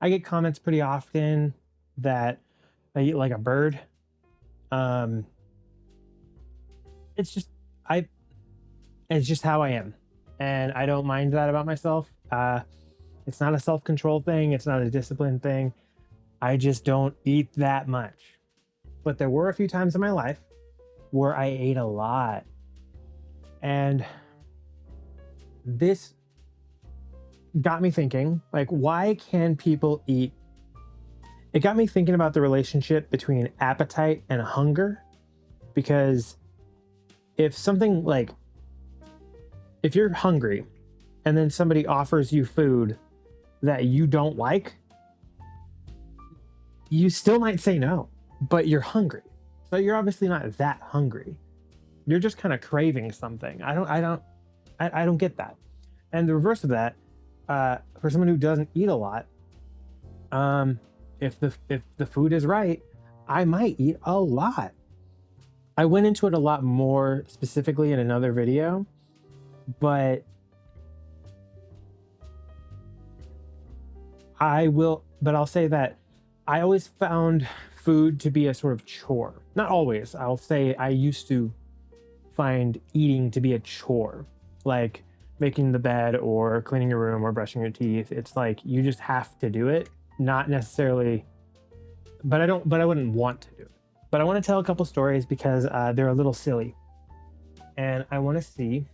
I get comments pretty often that I eat like a bird. Um, it's just I it's just how I am, and I don't mind that about myself. It's not a self-control thing. It's not a discipline thing. I just don't eat that much. But there were a few times in my life where I ate a lot, and this got me thinking, like, why can people eat? It got me thinking about the relationship between appetite and hunger, because if something like if you're hungry and then somebody offers you food that you don't like, you still might say no, but you're hungry. So you're obviously not that hungry. You're just kind of craving something. I don't get that. And the reverse of that, for someone who doesn't eat a lot, if the food is right, I might eat a lot. I went into it a lot more specifically in another video, but I'll say that I always found food to be a sort of chore. Not always. I'll say I used to find eating to be a chore, like making the bed or cleaning your room or brushing your teeth. It's like you just have to do it, not necessarily, but I wouldn't want to do it. But I want to tell a couple stories because they're a little silly, and I want to see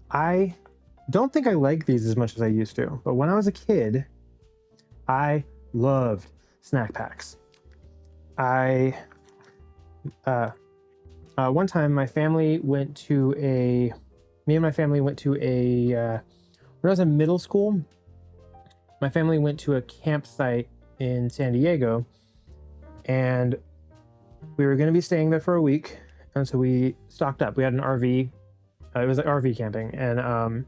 I don't think I like these as much as I used to, but when I was a kid, I loved snack packs. One time my family went to me and my family went to when I was in middle school, my family went to a campsite in San Diego, and we were going to be staying there for a week. And so we stocked up. We had an RV. It was like RV camping, and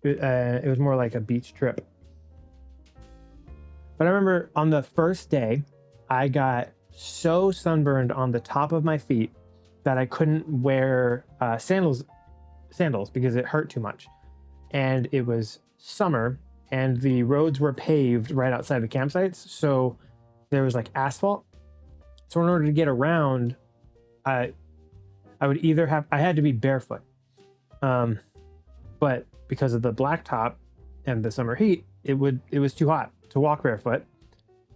it was more like a beach trip. But I remember on the first day, I got so sunburned on the top of my feet that I couldn't wear sandals because it hurt too much. And it was summer, and the roads were paved right outside the campsites, so there was like asphalt. So in order to get around, I had to be barefoot. But because of the blacktop and the summer heat, it was too hot to walk barefoot,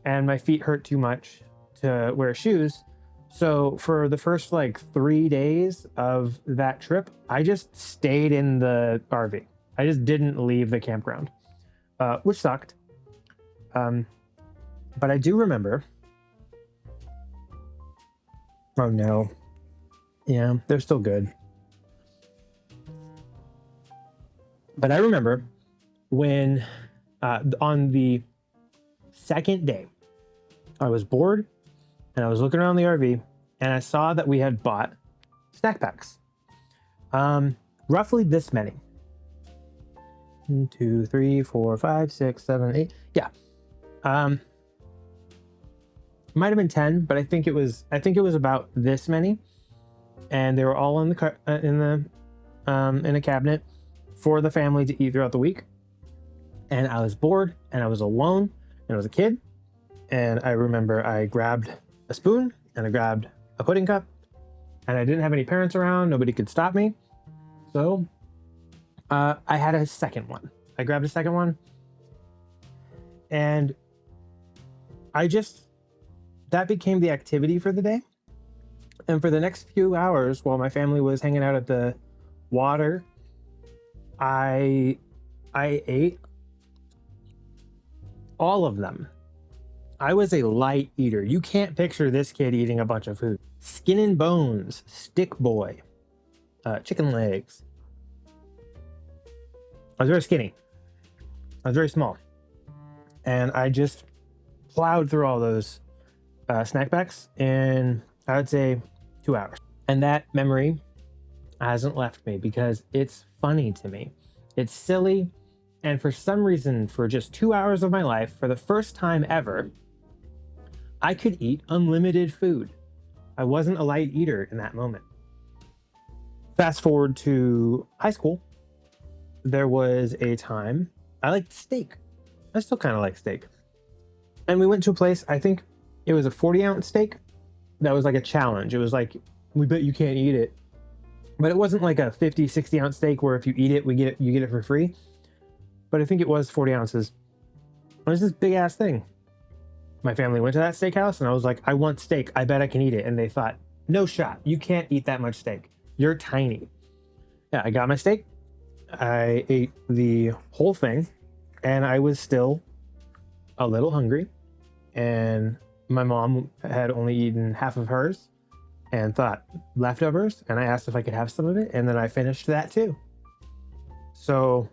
and my feet hurt too much to wear shoes. So for the first like 3 days of that trip, I just stayed in the RV. I just didn't leave the campground, which sucked. But I do remember. Oh no. Yeah, they're still good. But I remember when on the second day, I was bored and I was looking around the RV and I saw that we had bought snack packs. Roughly this many. 1, 2, 3, 4, 5, 6, 7, 8. Yeah. Might have been 10, but I think it was about this many. And they were all in a cabinet for the family to eat throughout the week. And I was bored and I was alone and I was a kid. And I remember I grabbed a spoon and I grabbed a pudding cup, and I didn't have any parents around. Nobody could stop me. So I had a second one. I grabbed a second one, and that became the activity for the day. And for the next few hours while my family was hanging out at the water, I ate all of them. I was a light eater. You can't picture this kid eating a bunch of food. Skin and bones, stick boy, chicken legs. I was very skinny. I was very small. And I just plowed through all those snack packs in, I would say, 2 hours. And that memory hasn't left me because it's funny to me. It's silly. And for some reason, for just 2 hours of my life, for the first time ever, I could eat unlimited food. I wasn't a light eater in that moment. Fast forward to high school. there was a time I liked steak. I still kind of like steak. And we went to a place, I think it was a 40-ounce steak that was like a challenge. It was like, we bet you can't eat it. But it wasn't like a 50, 60-ounce steak where if you eat it, you get it for free. But I think it was 40 ounces. It was this big ass thing. My family went to that steakhouse and I was like, I want steak. I bet I can eat it. And they thought, no shot. You can't eat that much steak. You're tiny. Yeah, I got my steak. I ate the whole thing and I was still a little hungry. And my mom had only eaten half of hers and thought leftovers. And I asked if I could have some of it. And then I finished that too. So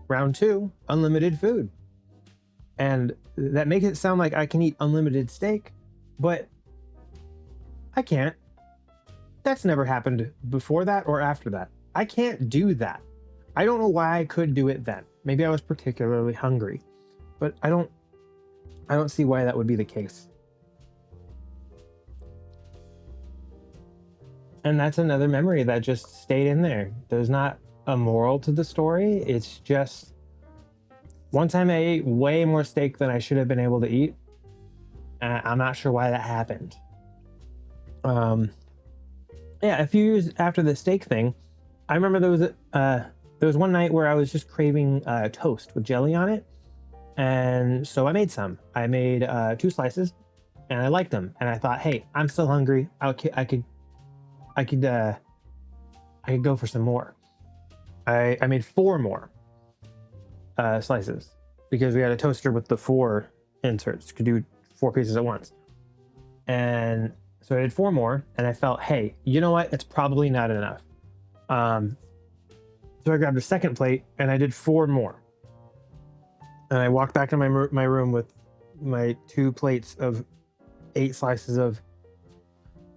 round 2, unlimited food. And that makes it sound like I can eat unlimited steak, but I can't. That's never happened before that or after that. I can't do that. I don't know why I could do it then. Maybe I was particularly hungry, but I don't see why that would be the case. And that's another memory that just stayed in there. There's not a moral to the story. It's just one time I ate way more steak than I should have been able to eat. I'm not sure why that happened. Yeah, a few years after the steak thing, I remember there was one night where I was just craving toast with jelly on it, and so I made some. I made 2 slices, and I liked them. And I thought, hey, I'm still hungry. I could go for some more. I made 4 more slices because we had a toaster with the 4 inserts. Could do 4 pieces at once. And so I did 4 more, and I felt, hey, you know what? It's probably not enough. So I grabbed a second plate, and I did 4 more. And I walked back to my room with my 2 plates of 8 slices of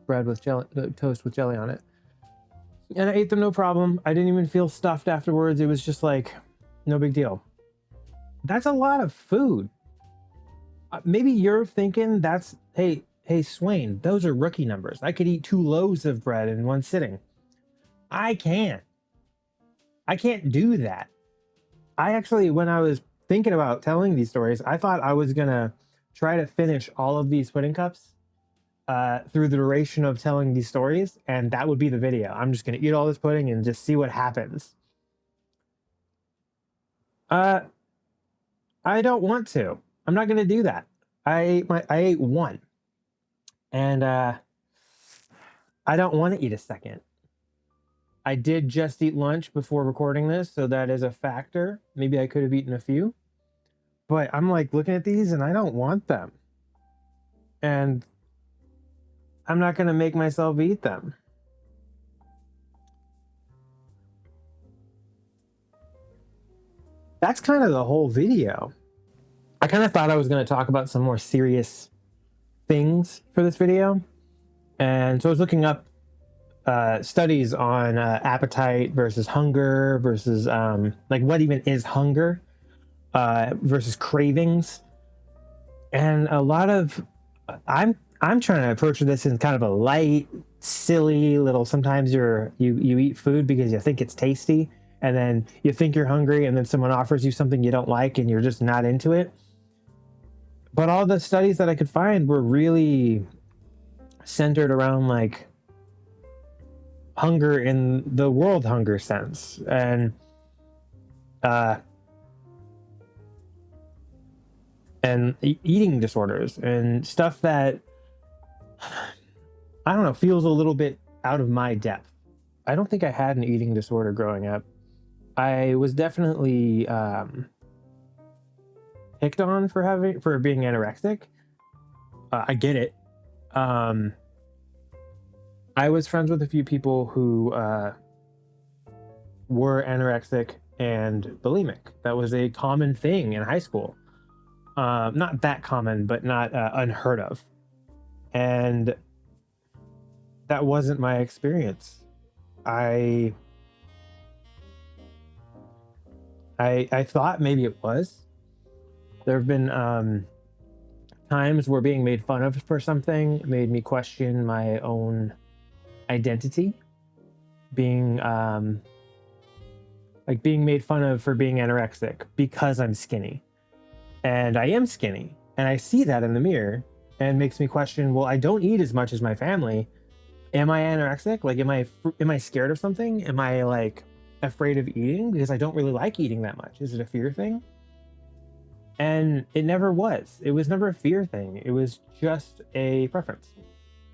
bread with jelly, toast with jelly on it. And I ate them no problem. I didn't even feel stuffed afterwards. It was just like, no big deal. That's a lot of food. Maybe you're thinking that's, hey, Swain, those are rookie numbers. I could eat 2 loaves of bread in one sitting. I can't do that. I actually, when I was thinking about telling these stories, I thought I was gonna try to finish all of these pudding cups through the duration of telling these stories, and that would be the video. I'm just gonna eat all this pudding and just see what happens. I don't want to. I'm not gonna do that. I ate 1, and I don't want to eat a second. I did just eat lunch before recording this, so that is a factor. Maybe I could have eaten a few, but I'm like looking at these and I don't want them. And I'm not going to make myself eat them. That's kind of the whole video. I kind of thought I was going to talk about some more serious things for this video. And so I was looking up studies on appetite versus hunger versus like what even is hunger versus cravings. And a lot of I'm trying to approach this in kind of a light, silly little, sometimes you eat food because you think it's tasty, and then you think you're hungry, and then someone offers you something you don't like and you're just not into it. But all the studies that I could find were really centered around like hunger in the world hunger sense, and eating disorders and stuff that, I don't know, feels a little bit out of my depth. I don't think I had an eating disorder growing up. I was definitely picked on for being anorexic. I get it. I was friends with a few people who were anorexic and bulimic. That was a common thing in high school. Not that common, but not unheard of. And that wasn't my experience. I thought maybe it was. There have been times where being made fun of for something made me question my own identity. Being like being made fun of for being anorexic because I'm skinny. And I am skinny. And I see that in the mirror and makes me question, well, I don't eat as much as my family. Am I anorexic? Like, am I scared of something? Am I like afraid of eating because I don't really like eating that much? Is it a fear thing? And it never was. It was never a fear thing. It was just a preference.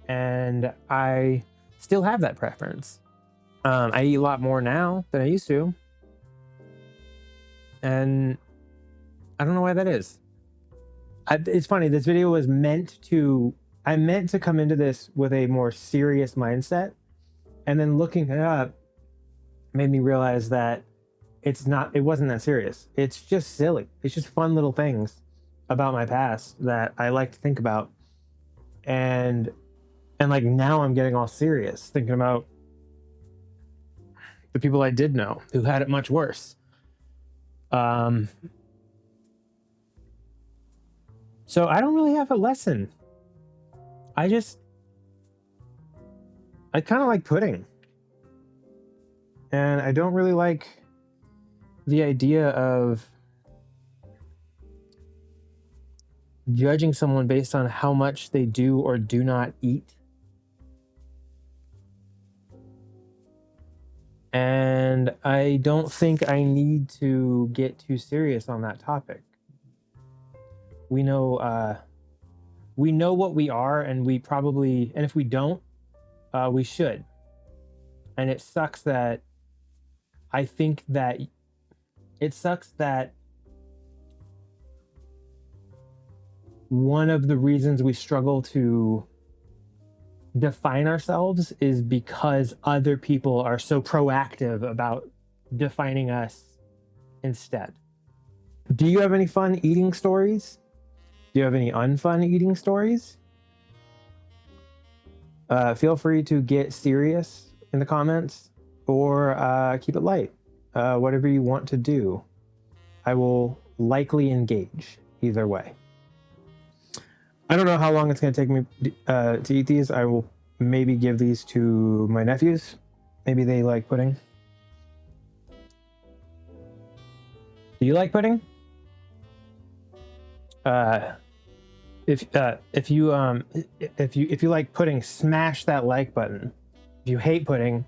And I still have that preference. I eat a lot more now than I used to. And I don't know why that is. It's funny. This video was I meant to come into this with a more serious mindset. And then looking it up made me realize that it wasn't that serious. It's just silly. It's just fun little things about my past that I like to think about. And like now I'm getting all serious thinking about the people I did know who had it much worse. So I don't really have a lesson. I kind of like pudding. And I don't really like the idea of judging someone based on how much they do or do not eat. And I don't think I need to get too serious on that topic. We know what we are, and and if we don't, we should. And it sucks that one of the reasons we struggle to define ourselves is because other people are so proactive about defining us instead. Do you have any fun eating stories? Do you have any unfun eating stories? Feel free to get serious in the comments or keep it light. Whatever you want to do, I will likely engage either way. I don't know how long it's going to take me to eat these. I will maybe give these to my nephews. Maybe they like pudding. Do you like pudding? If you like pudding, smash that like button. If you hate pudding,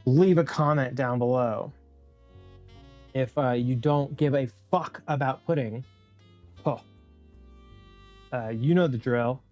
leave a comment down below. If you don't give a fuck about pudding, you know the drill.